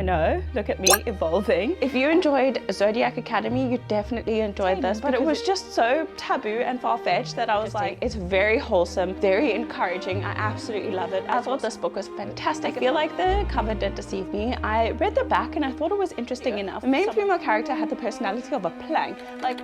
know, look at me evolving. If you enjoyed Zodiac Academy, you definitely enjoyed this, but it was just so taboo and far-fetched that I was like, it's very wholesome, very encouraging. I absolutely love it. I thought this book was fantastic. I feel like the cover did deceive me. I read the back and I thought it was interesting enough. The main female character had the personality of a plank. Like,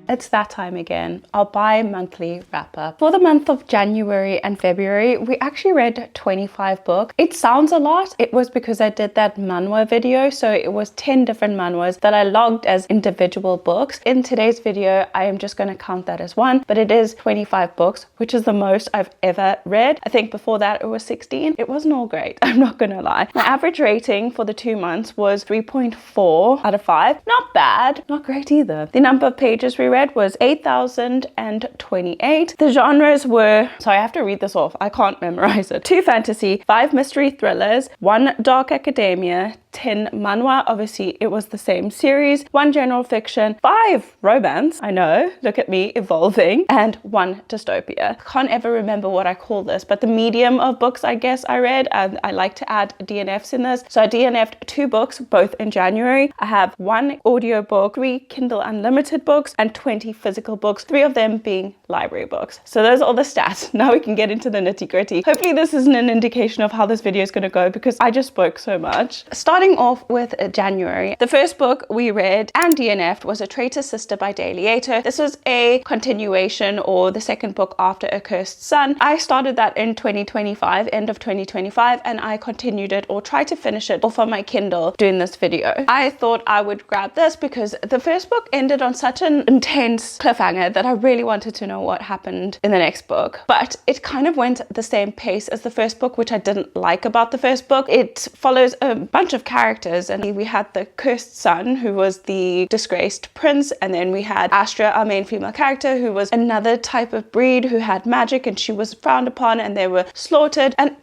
it's that time again, our bi-monthly wrap-up. For the month of January and February, we actually read 25 books. It sounds a lot. It was because I did that manhwa video, so it was 10 different manhwas that I logged as individual books. In today's video, I am just going to count that as one, but it is 25 books, which is the most I've ever read. I think before that it was 16. It wasn't all great, I'm not gonna lie. My average rating for the 2 months was 3.4 out of 5. Not bad, not great either. The number of pages we read was 8,028. The genres were, sorry, I have to read this off, I can't memorize it. 2 fantasy, 5 mystery thrillers, 1 dark academia, 10 manhwa, obviously it was the same series, 1 general fiction, 5 romance, I know, look at me evolving, and 1 dystopia. I can't ever remember what I call this, but the medium of books I guess I read, and I like to add DNFs in this. So I DNF'd 2 books, both in January. I have 1 audiobook, 3 Kindle Unlimited books, and 20 physical books, 3 of them being library books. So those are all the stats. Now we can get into the nitty-gritty. Hopefully this isn't an indication of how this video is going to go because I just spoke so much. Starting off with January, the first book we read and DNF'd was A Traitor Sister by Daliator. This was a continuation, or the second book after A Cursed Son. I started that in 2025, end of 2025, and I continued it or tried to finish it off on my Kindle doing this video. I thought I would grab this because the first book ended on such an intense cliffhanger that I really wanted to know what happened in the next book. But it kind of went at the same pace as the first book, which I didn't like about the first book. It follows a bunch of characters, and we had the cursed son, who was the disgraced prince, and then we had Astra, our main female character, who was another type of breed who had magic, and she was frowned upon and they were slaughtered, and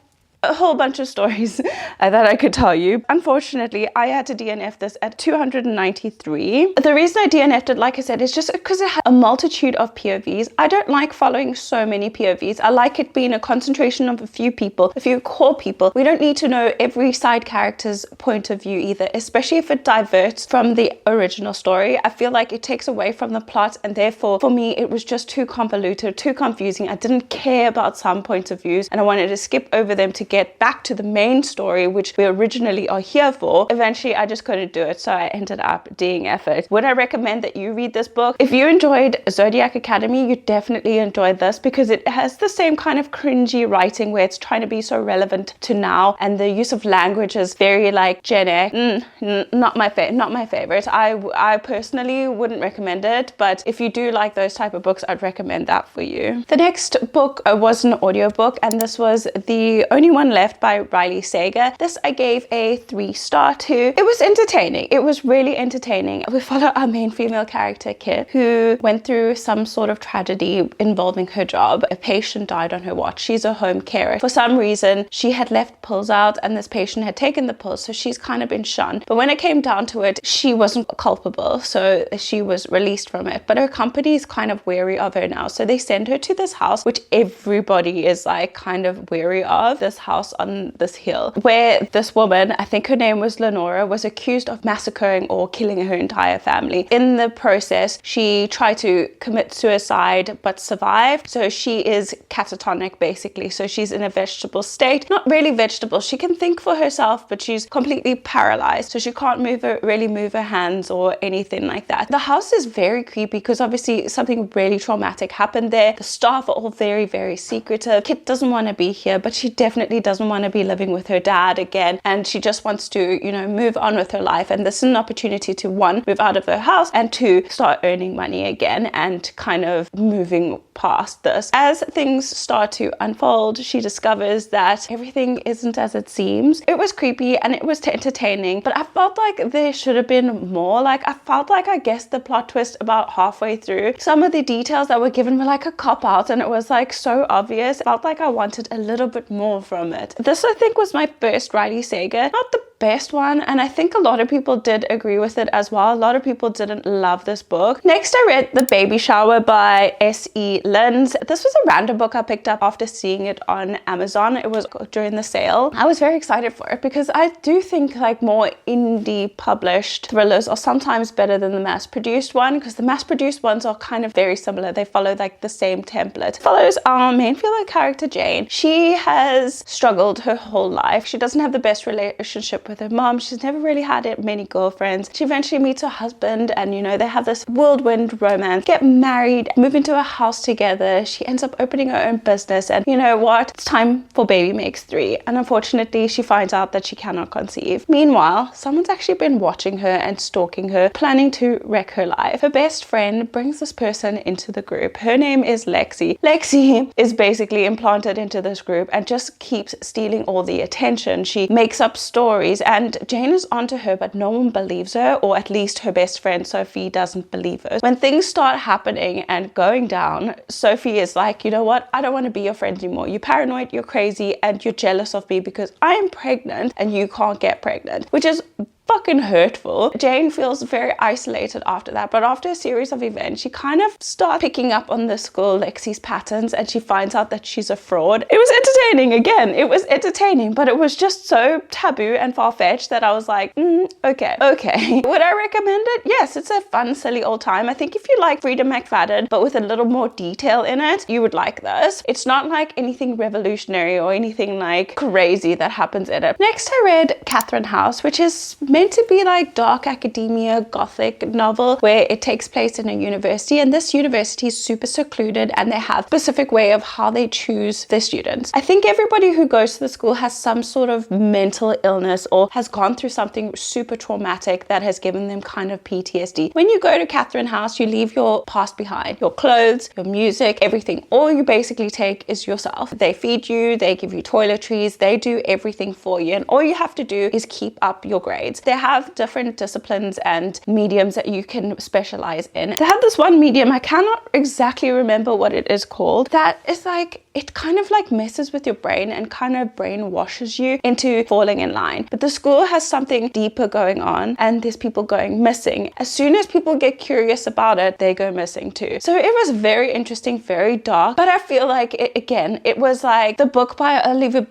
a whole bunch of stories that I could tell you. Unfortunately, I had to DNF this at 293. The reason I DNF'd it, like I said, is just because it had a multitude of POVs. I don't like following so many POVs. I like it being a concentration of a few people, a few core people. We don't need to know every side character's point of view either, especially if it diverts from the original story. I feel like it takes away from the plot, and therefore for me it was just too convoluted, too confusing. I didn't care about some points of views and I wanted to skip over them to get back to the main story, which we originally are here for. Eventually I just couldn't do it, so I ended up DNF it. Would I recommend that you read this book? If you enjoyed Zodiac Academy, you definitely enjoyed this because it has the same kind of cringy writing where it's trying to be so relevant to now, and the use of language is very like Gen X. Not my favorite. I personally wouldn't recommend it, but if you do like those type of books, I'd recommend that for you. The next book was an audiobook, and this was The Only One Left by Riley Sager. This I gave a 3-star to. It was entertaining. It was really entertaining. We follow our main female character, Kit, who went through some sort of tragedy involving her job. A patient died on her watch. She's a home carer. For some reason, she had left pills out and this patient had taken the pills, so she's kind of been shunned. But when it came down to it, she wasn't culpable, so she was released from it. But her company is kind of wary of her now, so they send her to this house, which everybody is like kind of wary of. This house on this hill where this woman, I think her name was Lenora, was accused of massacring or killing her entire family. In the process, she tried to commit suicide but survived. So she is catatonic basically. So she's in a vegetable state. Not really vegetable. She can think for herself, but she's completely paralyzed. So she can't really move her hands or anything like that. The house is very creepy because obviously something really traumatic happened there. The staff are all very, very secretive. Kit doesn't want to be here, but she definitely doesn't want to be living with her dad again, and she just wants to, you know, move on with her life. And this is an opportunity to, 1, move out of her house, and 2, start earning money again and kind of moving past this. As things start to unfold, she discovers that everything isn't as it seems. It was creepy and it was entertaining, but I felt like there should have been more. Like I felt like I guessed the plot twist about halfway through. Some of the details that were given were like a cop-out, and it was like so obvious. I felt like I wanted a little bit more from it. This I think was my first Riley Sager. Not the best one, and I think a lot of people did agree with it as well. A lot of people didn't love this book. Next, I read The Baby Shower by S.E. Linz. This was a random book I picked up after seeing it on Amazon. It was during the sale. I was very excited for it because I do think like more indie published thrillers are sometimes better than the mass-produced one, because the mass-produced ones are kind of very similar. They follow like the same template. It follows our main female character, Jane. She has struggled her whole life. She doesn't have the best relationship with her mom. She's never really had many girlfriends. She eventually meets her husband, and you know, they have this whirlwind romance, get married, move into a house together. She ends up opening her own business, and you know what? It's time for baby makes 3. And unfortunately, she finds out that she cannot conceive. Meanwhile, someone's actually been watching her and stalking her, planning to wreck her life. Her best friend brings this person into the group. Her name is Lexi. Lexi is basically implanted into this group and just keeps stealing all the attention. She makes up stories, and Jane is onto her, but no one believes her, or at least her best friend Sophie doesn't believe her. When things start happening and going down, Sophie is like, you know what? I don't want to be your friend anymore. You're paranoid, you're crazy, and you're jealous of me because I am pregnant and you can't get pregnant, which is fucking hurtful. Jane feels very isolated after that, but after a series of events, she kind of starts picking up on this girl Lexi's patterns, and she finds out that she's a fraud. It was entertaining. Again, it was entertaining, but it was just so taboo and far-fetched that I was like, okay. Would I recommend it? Yes, it's a fun, silly old time. I think if you like Freedom McFadden, but with a little more detail in it, you would like this. It's not like anything revolutionary or anything like crazy that happens in it. Next, I read Catherine House, which is meant to be like dark academia gothic novel where it takes place in a university, and this university is super secluded and they have a specific way of how they choose their students. I think everybody who goes to the school has some sort of mental illness or has gone through something super traumatic that has given them kind of PTSD. When you go to Catherine House, you leave your past behind, your clothes, your music, everything. All you basically take is yourself. They feed you, they give you toiletries, they do everything for you, and all you have to do is keep up your grades. They have different disciplines and mediums that you can specialize in. They have this one medium, I cannot exactly remember what it is called, that is like, it kind of like messes with your brain and kind of brainwashes you into falling in line. But the school has something deeper going on, and there's people going missing. As soon as people get curious about it, they go missing too. So it was very interesting, very dark, but I feel like it was like the book by Olivia,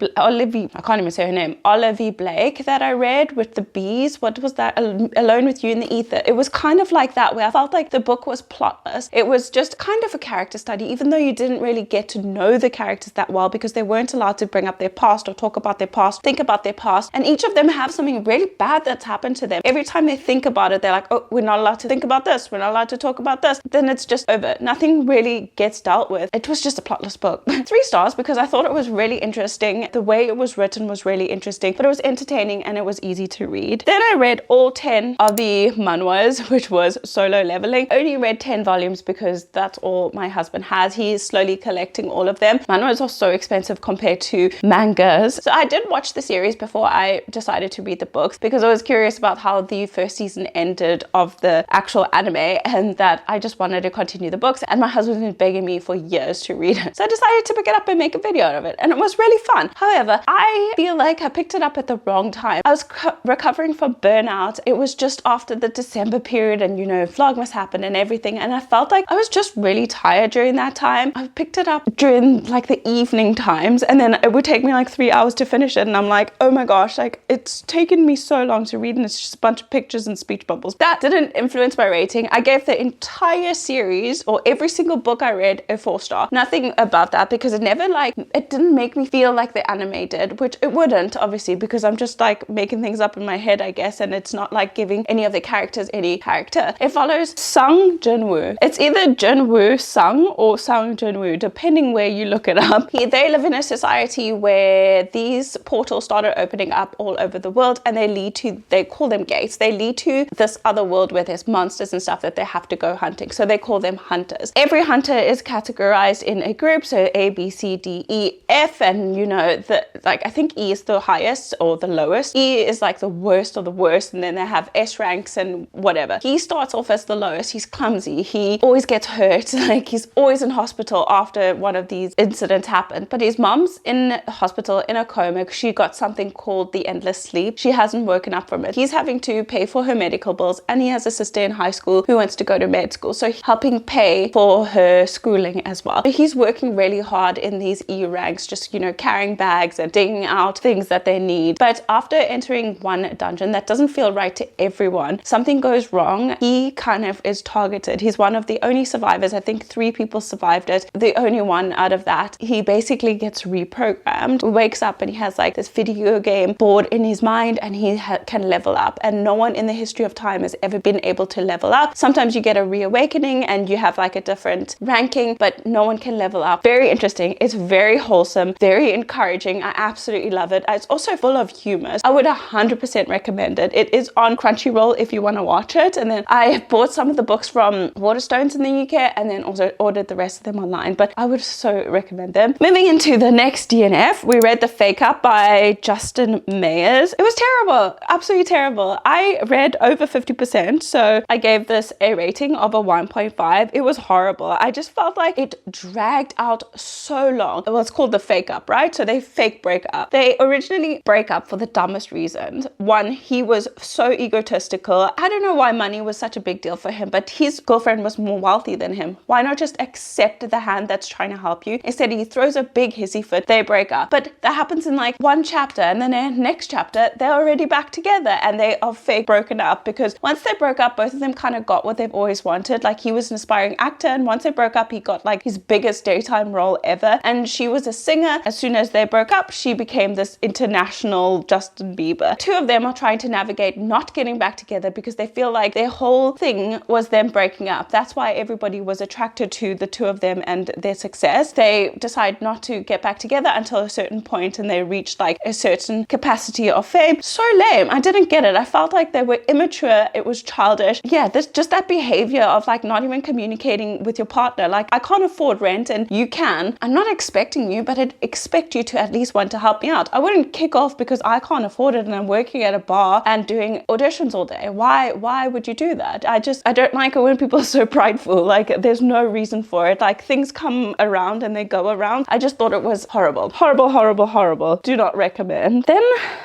I can't even say her name, Olivia Blake, that I read with the bees. What was that? Alone with You in the Ether. It was kind of like that, where I felt like the book was plotless. It was just kind of a character study, even though you didn't really get to know the characters that well, because they weren't allowed to bring up their past or talk about their past, think about their past, and each of them have something really bad that's happened to them. Every time they think about it, they're like, oh, we're not allowed to think about this, we're not allowed to talk about this. Then it's just over. Nothing really gets dealt with. It was just a plotless book. 3 stars because I thought it was really interesting. The way it was written was really interesting, but it was entertaining and it was easy to read. Then I read all 10 of the manhwas, which was Solo Leveling. I only read 10 volumes because that's all my husband has. He is slowly collecting all of them. Manhwas are so expensive compared to mangas. So I did watch the series before I decided to read the books because I was curious about how the first season ended of the actual anime, and that I just wanted to continue the books, and my husband's been begging me for years to read it. So I decided to pick it up and make a video out of it, and it was really fun. However, I feel like I picked it up at the wrong time. I was recovering from burnout. It was just after the December period, and you know, Vlogmas happened and everything, and I felt like I was just really tired during that time. I picked it up during like the evening times, and then it would take me like 3 hours to finish it, and I'm like, oh my gosh, like it's taken me so long to read, and it's just a bunch of pictures and speech bubbles. That didn't influence my rating. I gave the entire series, or every single book I read, a 4-star. Nothing about that, because it never it didn't make me feel like the anime did, which it wouldn't, obviously, because I'm just like making things up in my head, I guess, and it's not like giving any of the characters any character. It follows Sung Junwoo. It's either Junwoo Sung or Sung Junwoo, depending where you look it up. They live in a society where these portals started opening up all over the world, and they call them gates. They lead to this other world where there's monsters and stuff that they have to go hunting. So they call them hunters. Every hunter is categorized in a group, so A, B, C, D, E, F, and you know, I think E is the highest or the lowest. E is like the worst of the worst, and then they have S ranks and whatever. He starts off as the lowest. He's clumsy. He always gets hurt. Like he's always in hospital after one of these incident happened. But his mom's in hospital in a coma. She got something called the endless sleep. She hasn't woken up from it. He's having to pay for her medical bills, and he has a sister in high school who wants to go to med school, so helping pay for her schooling as well. He's working really hard in these E ranks, just, you know, carrying bags and digging out things that they need. But after entering one dungeon that doesn't feel right to everyone, something goes wrong. He kind of is targeted. He's one of the only survivors. I think 3 people survived it. The only one out of that. He basically gets reprogrammed, wakes up, and he has like this video game board in his mind, and he can level up. And no one in the history of time has ever been able to level up. Sometimes you get a reawakening and you have like a different ranking, but no one can level up. Very interesting. It's very wholesome, very encouraging. I absolutely love it. It's also full of humor. I would 100% recommend it. It is on Crunchyroll if you want to watch it. And then I bought some of the books from Waterstones in the UK and then also ordered the rest of them online, but I would so recommend them. Moving into the next DNF, we read The Fake Up by Justin Mayers. It was terrible, absolutely terrible. I read over 50%, so I gave this a rating of a 1.5. It was horrible. I just felt like it dragged out so long. Well, it's called The Fake Up, right? So they fake break up. They originally break up for the dumbest reasons. One, he was so egotistical. I don't know why money was such a big deal for him, but his girlfriend was more wealthy than him. Why not just accept the hand that's trying to help you? Instead, he throws a big hissy fit. They break up. But that happens in like one chapter, and then the next chapter, they're already back together, and they are fake broken up, because once they broke up, both of them kind of got what they've always wanted. Like, he was an aspiring actor, and once they broke up, he got like his biggest daytime role ever. And she was a singer. As soon as they broke up, she became this international Justin Bieber. 2 of them are trying to navigate not getting back together because they feel like their whole thing was them breaking up. That's why everybody was attracted to the 2 of them and their success. They decide not to get back together until a certain point, and they reached like a certain capacity of fame. So lame. I didn't get it. I felt like they were immature. It was childish. Yeah, just that behavior of like not even communicating with your partner. Like, I can't afford rent and you can. I'm not expecting you, but I'd expect you to at least want to help me out. I wouldn't kick off because I can't afford it and I'm working at a bar and doing auditions all day. Why would you do that? I don't like it when people are so prideful. Like, there's no reason for it. Like, things come around and they go around. I just thought it was horrible. Horrible. Do not recommend. Then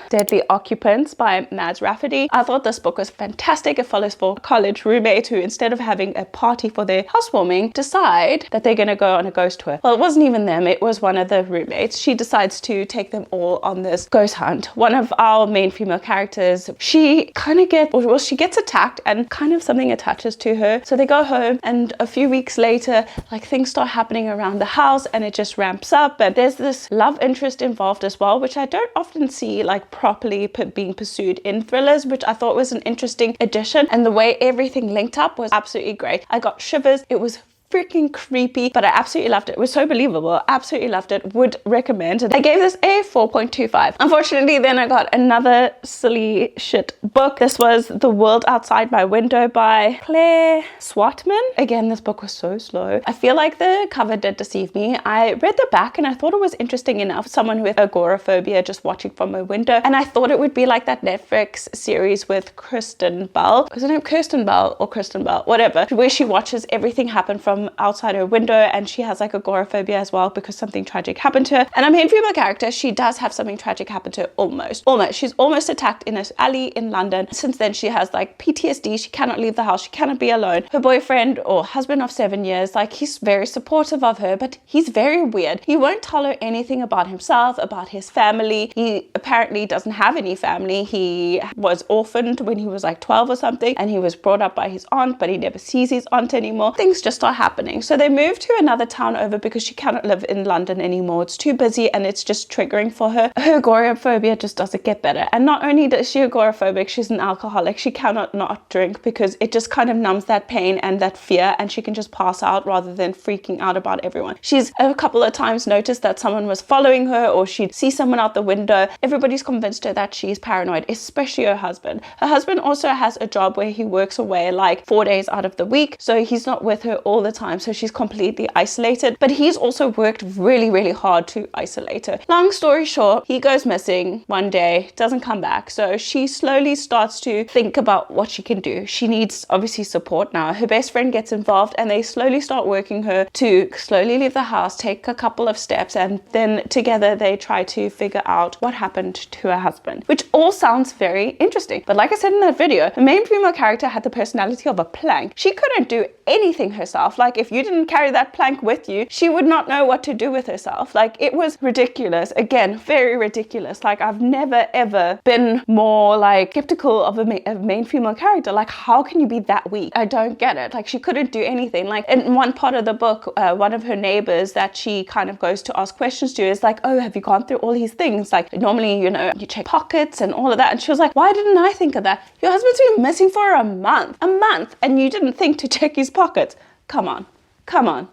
Deadly Occupants by Mads Rafferty. I thought this book was fantastic. It follows 4 college roommates who, instead of having a party for their housewarming, decide that they're going to go on a ghost tour. Well, it wasn't even them. It was one of the roommates. She decides to take them all on this ghost hunt. One of our main female characters, she gets attacked and kind of something attaches to her. So they go home, and a few weeks later, like, things start happening around the house and it just ramps up. And there's this love interest involved as well, which I don't often see like properly being pursued in thrillers, which I thought was an interesting addition. And the way everything linked up was absolutely great. I got shivers. It was freaking creepy, but I absolutely loved it. It was so believable. Absolutely loved it. Would recommend. I gave this a 4.25. Unfortunately, then I got another silly shit book. This was The World Outside My Window by Claire Swatman. Again, this book was so slow. I feel like the cover did deceive me. I read the back and I thought it was interesting enough. Someone with agoraphobia just watching from a window, and I thought it would be like that Netflix series with Kristen Bell. Was her name Kirsten Bell or Kristen Bell? Whatever. Where she watches everything happen from outside her window, and she has like agoraphobia as well because something tragic happened to her. And our main female character, she does have something tragic happen to her. Almost. She's almost attacked in an alley in London. Since then, she has like PTSD. She cannot leave the house. She cannot be alone. Her boyfriend or husband of 7 years, like, he's very supportive of her, but he's very weird. He won't tell her anything about himself, about his family. He apparently doesn't have any family. He was orphaned when he was like 12 or something, and he was brought up by his aunt, but he never sees his aunt anymore. Things just start happening. So they move to another town over because she cannot live in London anymore. It's too busy and it's just triggering for her. Her agoraphobia just doesn't get better. And not only is she agoraphobic, she's an alcoholic. She cannot not drink because it just kind of numbs that pain and that fear, and she can just pass out rather than freaking out about everyone. She's a couple of times noticed that someone was following her, or she'd see someone out the window. Everybody's convinced her that she's paranoid, especially her husband. Her husband also has a job where he works away like 4 days out of the week, so he's not with her all the time, so she's completely isolated, but he's also worked really, really hard to isolate her. Long story short, he goes missing one day, doesn't come back, so she slowly starts to think about what she can do. She needs obviously support now. Her best friend gets involved and they slowly start working her to slowly leave the house, take a couple of steps, and then together they try to figure out what happened to her husband, which all sounds very interesting. But like I said in that video, the main female character had the personality of a plank. She couldn't do anything herself. Like, if you didn't carry that plank with you, she would not know what to do with herself. Like, it was ridiculous. Again, very ridiculous. Like, I've never ever been more like skeptical of a main female character. Like, how can you be that weak? I don't get it. Like, she couldn't do anything. Like, in one part of the book, one of her neighbors that she kind of goes to ask questions to is like, oh, have you gone through all these things? Like, normally, you know, you check pockets and all of that. And she was like, why didn't I think of that? Your husband's been missing for a month, and you didn't think to check his pockets. Come on.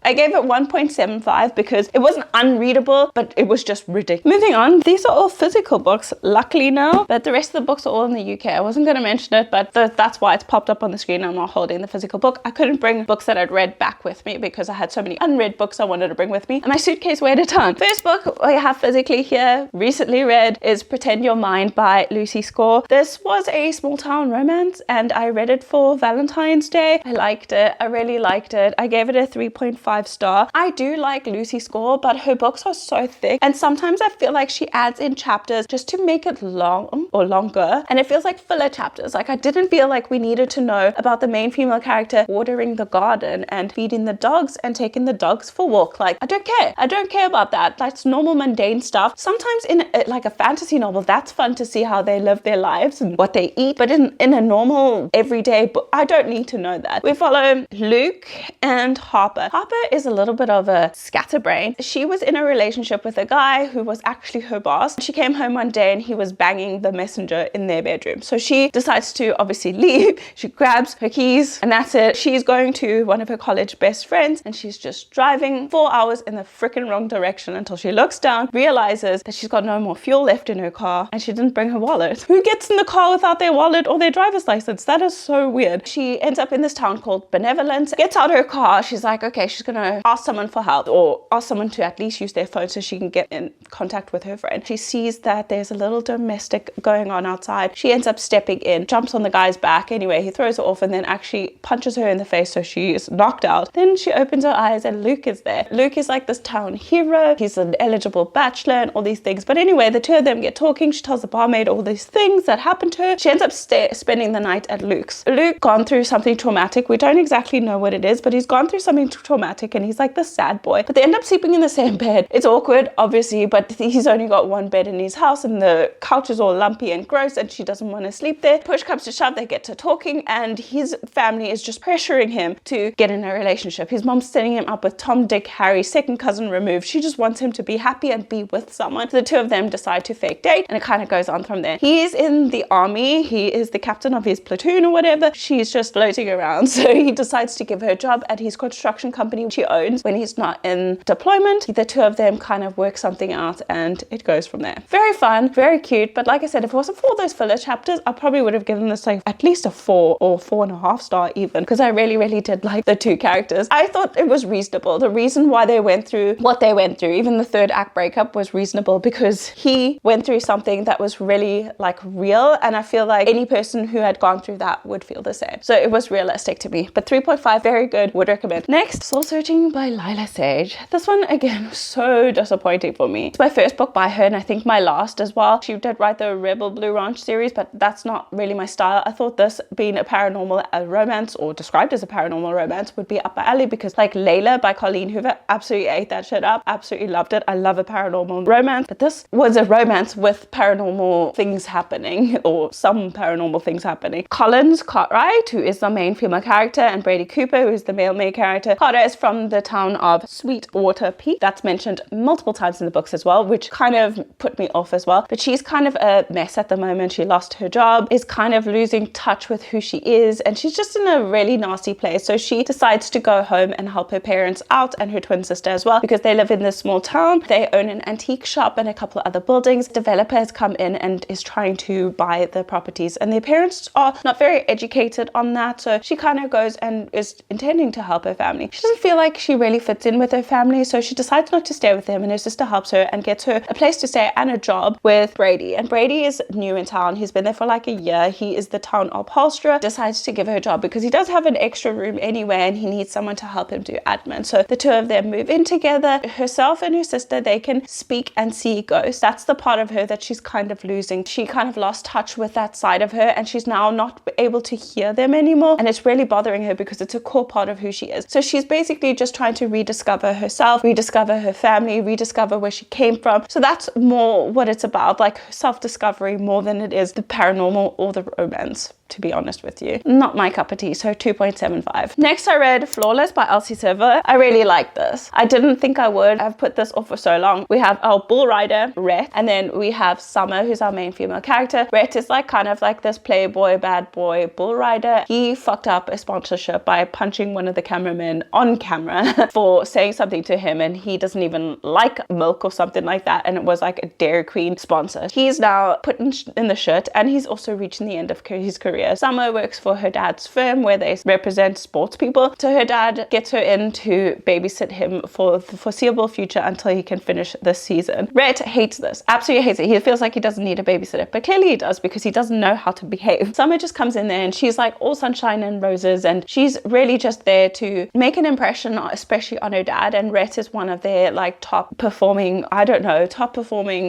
I gave it 1.75 because it wasn't unreadable, but it was just ridiculous. Moving on, these are all physical books, luckily now, but the rest of the books are all in the UK. I wasn't going to mention it, but that's why it's popped up on the screen. I'm not holding the physical book. I couldn't bring books that I'd read back with me because I had so many unread books I wanted to bring with me, and my suitcase weighed a ton. First book I have physically here, recently read, is Pretend You're Mine by Lucy Score. This was a small town romance, and I read it for Valentine's Day. I liked it. I really liked it. I gave it a 3.5 star. I do like Lucy Score, but her books are so thick, and sometimes I feel like she adds in chapters just to make it long or longer, and it feels like filler chapters. Like, I didn't feel like we needed to know about the main female character watering the garden and feeding the dogs and taking the dogs for a walk. Like, I don't care about that. That's normal mundane stuff. Sometimes in like a fantasy novel, that's fun to see how they live their lives and what they eat, but in a normal everyday book, I don't need to know that. We follow Luke and Harper. Harper is a little bit of a scatterbrain. She was in a relationship with a guy who was actually her boss. She came home one day and he was banging the messenger in their bedroom. So she decides to obviously leave. She grabs her keys and that's it. She's going to one of her college best friends and she's just driving 4 hours in the freaking wrong direction until she looks down, realizes that she's got no more fuel left in her car and she didn't bring her wallet. Who gets in the car without their wallet or their driver's license? That is so weird. She ends up in this town called Benevolence, gets out of her car. She's like, okay, she's gonna ask someone for help or ask someone to at least use their phone so she can get in contact with her friend. She sees that there's a little domestic going on outside. She ends up stepping in, jumps on the guy's back. Anyway, he throws her off and then actually punches her in the face so she is knocked out. Then she opens her eyes and Luke is there. Luke is like this town hero. He's an eligible bachelor and all these things. But anyway, the two of them get talking. She tells the barmaid all these things that happened to her. She ends up spending the night at Luke's. Luke gone through something traumatic. We don't exactly know what it is, but he's gone through something traumatic and he's like the sad boy. But they end up sleeping in the same bed. It's awkward, obviously, but he's only got one bed in his house and the couch is all lumpy and gross and she doesn't want to sleep there. Push comes to shove, they get to talking and his family is just pressuring him to get in a relationship. His mom's setting him up with Tom, Dick, Harry, second cousin removed. She just wants him to be happy and be with someone. So the two of them decide to fake date and it kind of goes on from there. He is in the army. He is the captain of his platoon or whatever. She's just floating around. So he decides to give her a job at his construction company she owns when he's not in deployment. The two of them kind of work something out and it goes from there. Very fun, very cute, but like I said, if it wasn't for all those filler chapters, I probably would have given this like at least a 4 or 4.5 star even, because I really did like the two characters. I thought it was reasonable. The reason why they went through what they went through, even the third act breakup, was reasonable because he went through something that was really like real, and I feel like any person who had gone through that would feel the same. So it was realistic to me. But 3.5, very good, would recommend. Next, Soul Searching by Lila Sage. This one again was so disappointing for me. It's my first book by her and I think my last as well. She did write the Rebel Blue Ranch series, but that's not really my style. I thought this being a paranormal romance or described as a paranormal romance would be up my alley because like Layla by Colleen Hoover, absolutely ate that shit up, absolutely loved it. I love a paranormal romance, but this was a romance with paranormal things happening or some paranormal things happening. Collins Cartwright, who is the main female character, and Brady Cooper, who is the male main character. Carter is from the town of Sweetwater Peak. That's mentioned multiple times in the books as well, which kind of put me off as well. But she's kind of a mess at the moment. She lost her job, is kind of losing touch with who she is, and she's just in a really nasty place. So she decides to go home and help her parents out and her twin sister as well, because they live in this small town. They own an antique shop and a couple of other buildings. Developer has come in and is trying to buy the properties, and their parents are not very educated on that. So she kind of goes and is intending to help her family. She doesn't feel like she really fits in with her family, so she decides not to stay with them, and her sister helps her and gets her a place to stay and a job with Brady. And Brady is new in town. He's been there for like a year. He is the town upholsterer. Decides to give her a job because he does have an extra room anyway, and he needs someone to help him do admin. So the two of them move in together. Herself and her sister, they can speak and see ghosts. That's the part of her that she's kind of losing. She kind of lost touch with that side of her, and she's now not able to hear them anymore, and it's really bothering her because it's a core part of who she is. So she's basically just trying to rediscover herself, rediscover her family, rediscover where she came from. So that's more what it's about, like self-discovery more than it is the paranormal or the romance, to be honest with you. Not my cup of tea, so 2.75. Next, I read Flawless by Elsie Silver. I really like this. I didn't think I would. I've put this off for so long. We have our bull rider, Rhett, and then we have Summer, who's our main female character. Rhett is like kind of like this playboy, bad boy bull rider. He fucked up a sponsorship by punching one of the cameramen on camera for saying something to him, and he doesn't even like milk or something like that, and it was like a Dairy Queen sponsor. He's now put in the shit, and he's also reaching the end of his career. Summer works for her dad's firm where they represent sports people. So her dad gets her in to babysit him for the foreseeable future until he can finish this season. Rhett hates this, absolutely hates it. He feels like he doesn't need a babysitter, but clearly he does because he doesn't know how to behave. Summer just comes in there and she's like all sunshine and roses, and she's really just there to make an impression, especially on her dad. And Rhett is one of their like top performing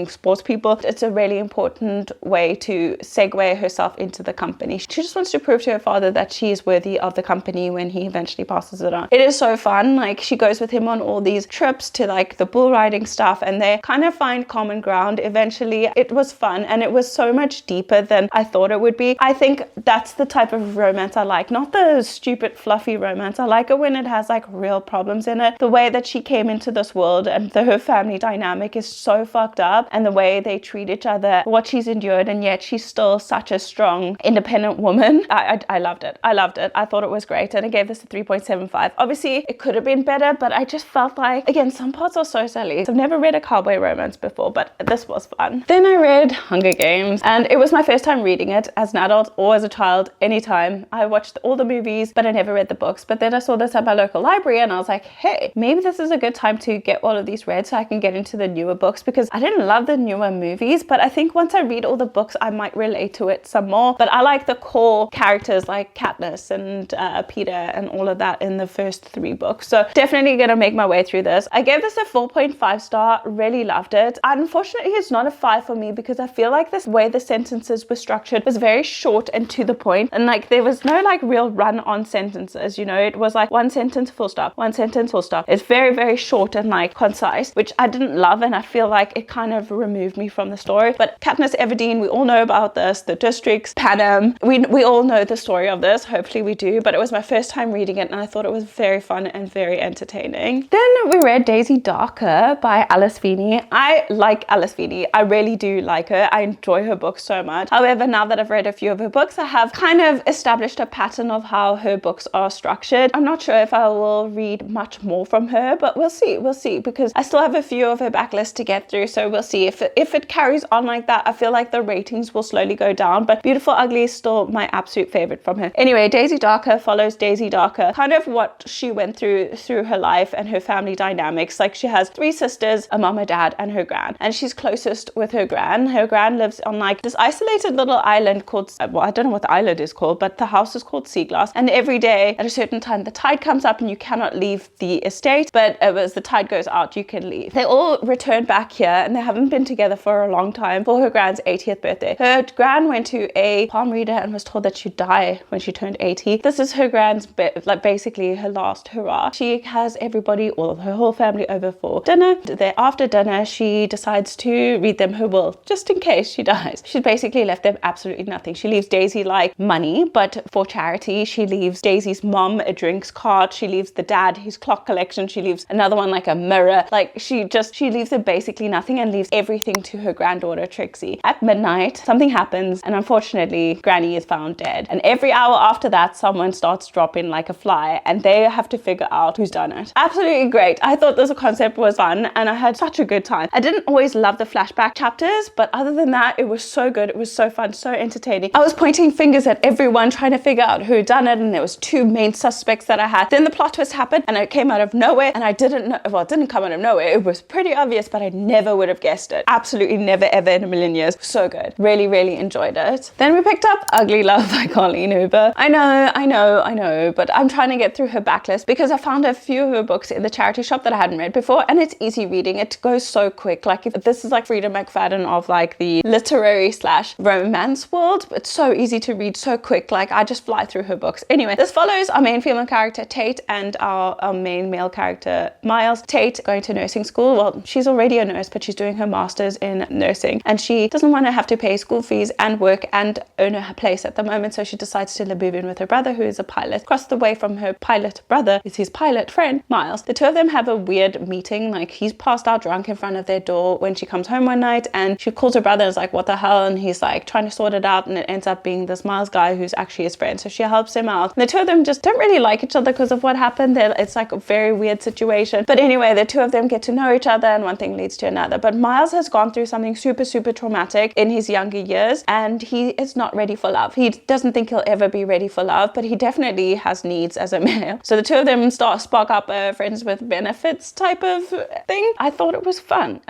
sports people. It's a really important way to segue herself into the company. She just wants to prove to her father that she is worthy of the company when he eventually passes it on. It is so fun. Like, she goes with him on all these trips to like the bull riding stuff, and they kind of find common ground eventually. It was fun, and it was so much deeper than I thought it would be. I think that's the type of romance I like, not the stupid fluffy romance. I like it when it has like real problems in it. The way that she came into this world and her family dynamic is so fucked up, and the way they treat each other, what she's endured, and yet she's still such a strong, independent woman. I loved it. I thought it was great, and I gave this a 3.75. Obviously, it could have been better, but I just felt like, again, some parts are so silly. I've never read a cowboy romance before, but this was fun. Then I read Hunger Games, and it was my first time reading it as an adult or as a child, anytime. I watched all the movies, but I never read the books. But then I saw this at my local library, and I was like, hey, maybe this is a good time to get all of these read so I can get into the newer books, because I didn't love the newer movies, but I think once I read all the books, I might relate to it some more. But I like the core characters like Katniss and Peter and all of that in the first 3 books. So definitely gonna make my way through this. I gave this a 4.5 star, really loved it. Unfortunately, it's not a 5 for me because I feel like this way the sentences were structured was very short and to the point, and like there was no like real run on sentences, you know. It was like one sentence full stop, one sentence full stop. It's very, very short and like concise, which I didn't love, and I feel like it kind of removed me from the story. But Katniss Everdeen, we all know about this, the districts, Panem, we all know the story of this, hopefully we do, but it was my first time reading it, and I thought it was very fun and very entertaining. Then we read Daisy Darker by Alice Feeney. I like Alice Feeney, I really do like her. I enjoy her books so much. However, now that I've read a few of her books, I have kind of established a pattern of how her books are structured. I'm not sure if I will read much more from her, but we'll see, because I still have a few of her backlist to get through, so we'll see. If it carries on like that, I feel like the ratings will slowly go down, but Beautiful Ugly is still my absolute favorite from her. Anyway, Daisy Darker follows Daisy Darker, kind of what she went through her life and her family dynamics. Like, she has 3 sisters, a mom, a dad, and her gran, and she's closest with her gran. Her gran lives on like this isolated little island called, well, I don't know what the island is called, but the house is called Sea Glass, and every day at a certain time the tide comes up and you cannot leave the estate, but as the tide goes out you can leave. They all return back here, and they haven't been together for a long time for her gran's 80th birthday. Her gran went to a palm reader and was told that she'd die when she turned 80. This is her grand's like basically her last hurrah. She has everybody, all of her whole family, over for dinner. After dinner, she decides to read them her will, just in case she dies. She's basically left them absolutely nothing. She leaves Daisy like money, but for charity. She leaves Daisy's mom a drinks cart. She leaves the dad his clock collection. She leaves another one like a mirror. Like she leaves them basically nothing and leaves everything to her granddaughter Trixie. At midnight, something happens, and unfortunately, Granny is found dead. And every hour after that, someone starts dropping like a fly, and they have to figure out who's done it. Absolutely great. I thought this concept was fun, and I had such a good time. I didn't always love the flashback chapters, but other than that, it was so good. It was so fun, so entertaining. I was pointing fingers at everyone, trying to figure out who had done it, and there was 2 main suspects that I had. Then the plot twist happened, and it came out of nowhere, and I didn't know, well, it didn't come out of nowhere. It was pretty obvious, but I never would have guessed it. Absolutely never, ever in a million years. So good. Really, really enjoyed it. Then we picked up Ugly Love by Colleen Hoover. I know, but I'm trying to get through her backlist because I found a few of her books in the charity shop that I hadn't read before, and it's easy reading. It goes so quick. Like, if this is like Frida McFadden of like the literary / romance world. It's so easy to read, so quick. Like, I just fly through her books. Anyway, this follows our main female character Tate and our main male character Miles. Tate going to nursing school. Well, she's already a nurse, but she's doing her master's in nursing, and she doesn't want to have to pay school fees and work and own her place at the moment, so she decides to move in with her brother, who is a pilot. Across the way from her pilot brother is his pilot friend Miles. The 2 of them have a weird meeting. Like, he's passed out drunk in front of their door when she comes home one night, and she calls her brother and is like, what the hell? And he's like trying to sort it out, and it ends up being this Miles guy who's actually his friend, so she helps him out. And the 2 of them just don't really like each other because of what happened. It's like a very weird situation, but anyway, the 2 of them get to know each other, and one thing leads to another. But Miles has gone through something super traumatic in his younger years, and he is not ready for love. He doesn't think he'll ever be ready for love, but he definitely has needs as a male. So the 2 of them spark up a friends with benefits type of thing. I thought it was fun,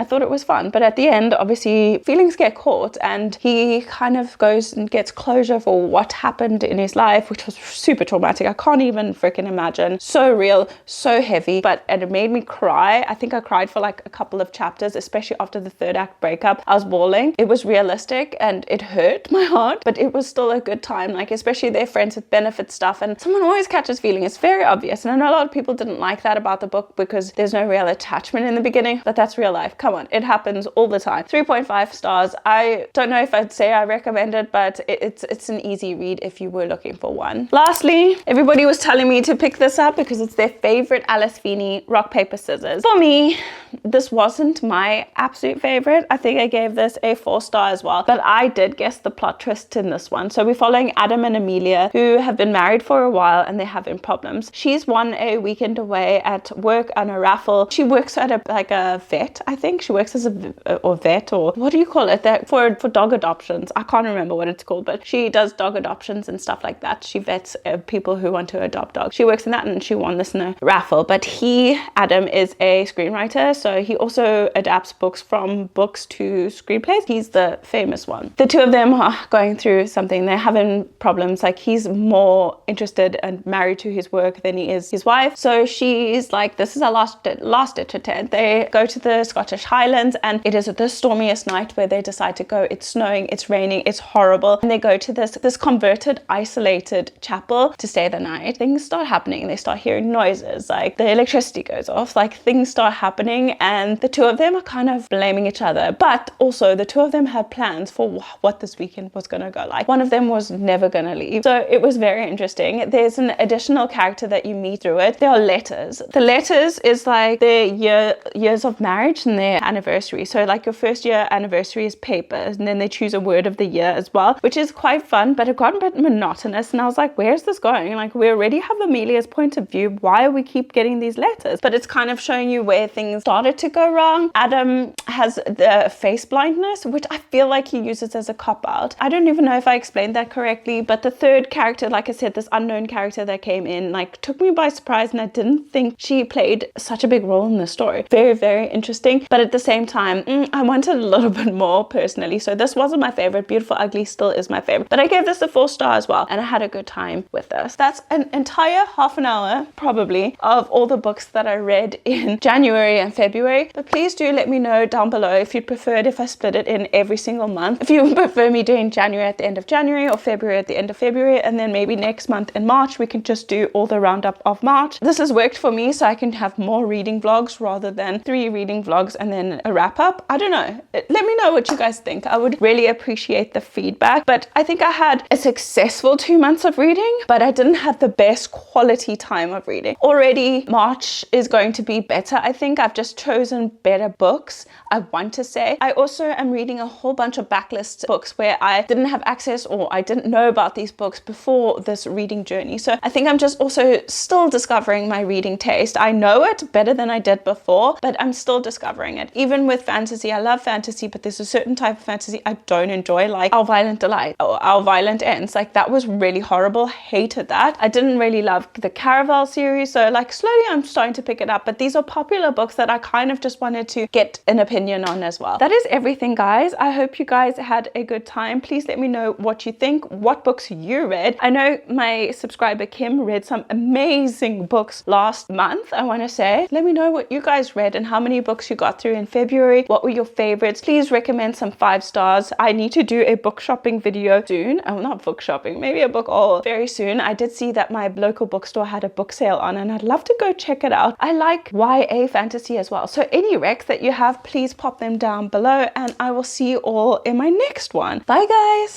but at the end, obviously, feelings get caught, and he kind of goes and gets closure for what happened in his life, which was super traumatic. I can't even freaking imagine. So real, so heavy, but it made me cry. I think I cried for like a couple of chapters, especially after the 3rd act breakup. I was bawling. It was realistic and it hurt my heart, but it was still a good time. Like, especially their friends with benefit stuff, and someone always catches feeling. It's very obvious, and I know a lot of people didn't like that about the book because there's no real attachment in the beginning, but that's real life. Come on, it happens all the time. 3.5 stars. I don't know if I'd say I recommend it, but it's an easy read if you were looking for one. Lastly, everybody was telling me to pick this up because it's their favorite Alice Feeney Rock Paper Scissors. For me, this wasn't my absolute favorite. I think I gave this a 4-star as well, but I did guess the plot twist in this one. So we're following Adam and Amelia, who have been married for a while, and they're having problems. She's won a weekend away at work on a raffle. She works at a vet, I think. She works as a vet, or what do you call it? For dog adoptions. I can't remember what it's called, but she does dog adoptions and stuff like that. She vets people who want to adopt dogs. She works in that, and she won this in a raffle. But Adam is a screenwriter, so he also adapts books from books to screenplays. He's the famous one. The 2 of them are going through something. They're having problems. Like, he's more interested and married to his work than he is his wife. So she's like, this is a last ditch attempt. They go to the Scottish Highlands, and it is the stormiest night where they decide to go. It's snowing, it's raining, it's horrible. And they go to this converted, isolated chapel to stay the night. Things start happening. They start hearing noises, like the electricity goes off, like things start happening, and the 2 of them are kind of blaming each other. But also the 2 of them had plans for what this weekend was going to go like. One of them was never going to leave. So it was very interesting. There's an additional character that you meet through it. There are letters. The letters is like their years of marriage and their anniversary. So like your 1st year anniversary is paper, and then they choose a word of the year as well, which is quite fun, but it got a bit monotonous, and I was like, where's this going? Like, we already have Amelia's point of view. Why are we keep getting these letters? But it's kind of showing you where things started to go wrong. Adam has the face blindness, which I feel like he uses as a cop-out. I don't even know if I explained that correctly, but the 3rd character, like I said, this unknown character that came in, like, took me by surprise, and I didn't think she played such a big role in the story. Very, very interesting, but at the same time, I wanted a little bit more personally, so this wasn't my favorite. Beautiful Ugly still is my favorite, but I gave this a 4-star as well, and I had a good time with this. That's an entire half an hour, probably, of all the books that I read in January and February, but please do let me know down below if you'd prefer it if I split it in every single month. If you prefer me doing January at the end of January, January or February at the end of February, and then maybe next month in March we can just do all the roundup of March. This has worked for me, so I can have more reading vlogs rather than 3 reading vlogs and then a wrap up. I don't know. Let me know what you guys think. I would really appreciate the feedback. But I think I had a successful 2 months of reading, but I didn't have the best quality time of reading. Already March is going to be better. I think I've just chosen better books, I want to say. I also am reading a whole bunch of backlist books where I didn't have access or I didn't know about these books before this reading journey. So I think I'm just also still discovering my reading taste. I know it better than I did before, but I'm still discovering it. Even with fantasy, I love fantasy, but there's a certain type of fantasy I don't enjoy, like Our Violent Delight or Our Violent Ends. Like, that was really horrible. Hated that. I didn't really love the Caraval series, so like slowly I'm starting to pick it up, but these are popular books that I kind of just wanted to get an opinion on as well. That is everything, guys. I hope you guys had a good time. Please let me know what you think, what books you read. I know my subscriber Kim read some amazing books last month, I want to say. Let me know what you guys read and how many books you got through in February. What were your favorites? Please recommend some 5 stars. I need to do a book shopping video soon. Oh, not book shopping, maybe a book haul very soon. I did see that my local bookstore had a book sale on, and I'd love to go check it out. I like YA fantasy as well. So any recs that you have, please pop them down below, and I will see you all in my next one. Bye, guys.